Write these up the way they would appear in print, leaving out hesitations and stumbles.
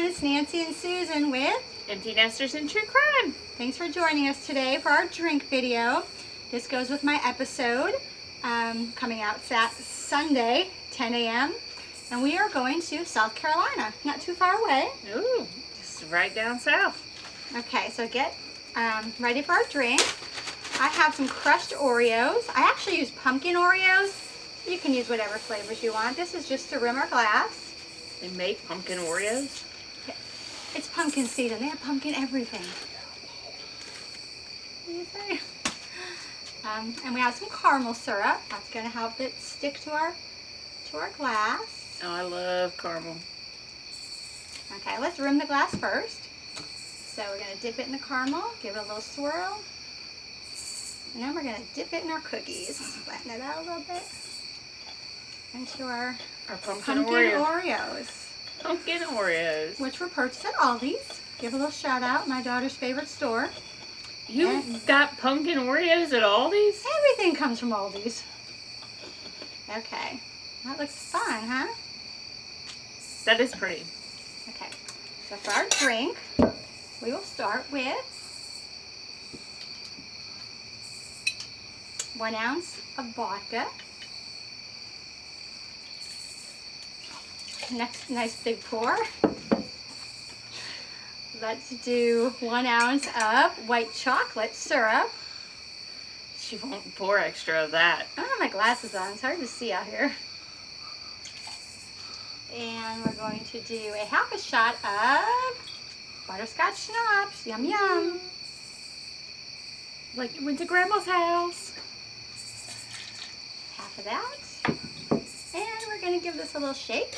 it's Nancy and Susan with Empty Nesters and True Crime. Thanks for joining us today for our drink video. This goes with my episode coming out Sunday, 10 a.m. And we are going to South Carolina, not too far away. Ooh, just right down south. Okay, so get ready for our drink. I have some crushed Oreos. I actually use pumpkin Oreos. You can use whatever flavors you want. This is just to rim our glass. They make pumpkin Oreos? It's pumpkin season. They have pumpkin everything. What do you say? And we have some caramel syrup. That's going to help it stick to our glass. Oh, I love caramel. Okay, let's rim the glass first. So we're going to dip it in the caramel, give it a little swirl. And then we're going to dip it in our cookies. Flatten it out a little bit. Into our pumpkin Oreos. Pumpkin Oreos. Which were purchased at Aldi's. Give a little shout out, my daughter's favorite store. You got pumpkin Oreos at Aldi's? Everything comes from Aldi's. Okay. That looks fun, huh? That is pretty. Okay. So for our drink, we will start with 1 ounce of vodka. Next, nice big pour. Let's do 1 ounce of white chocolate syrup. She won't pour extra of that. I don't have my glasses on. It's hard to see out here. And we're going to do a half a shot of Butterscotch Schnapps. Yum, yum. Like you went to Grandma's house. Half of that. And we're going to give this a little shake.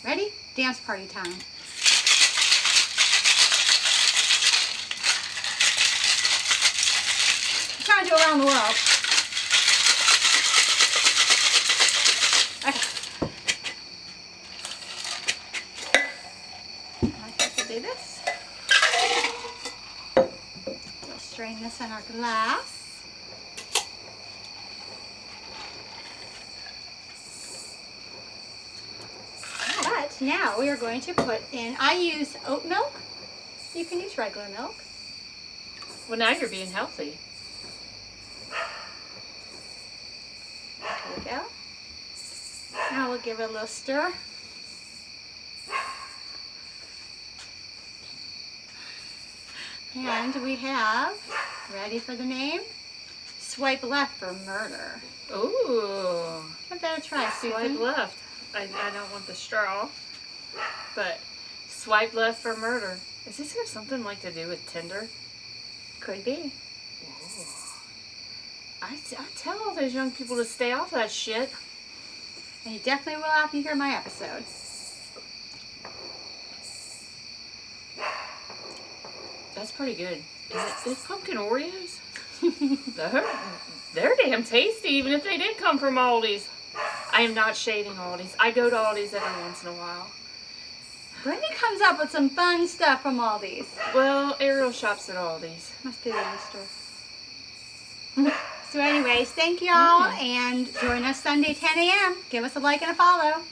Ready? Dance party time. I'm trying to do around the world. Okay. I'm supposed to do this. We'll strain this in our glass. But now we are going to put in, I use oat milk. You can use regular milk. Well, now you're being healthy. There we go. Now we'll give it a little stir. And we have, ready for the name? Swipe left for murder. Ooh. Give that a try, Susan. Swipe left. I don't want the straw, but swipe left for murder. Is this have something like to do with Tinder? Could be. I tell all those young people to stay off that shit. And you definitely will after you hear my episode. That's pretty good. Is it pumpkin Oreos? They're damn tasty, even if they did come from Aldi's. I am not shading Aldi's. I go to Aldi's every once in a while. Brittany comes up with some fun stuff from Aldi's. Well, Ariel shops at Aldi's. Must be the store. So anyways, thank y'all, and join us Sunday 10 a.m. Give us a like and a follow.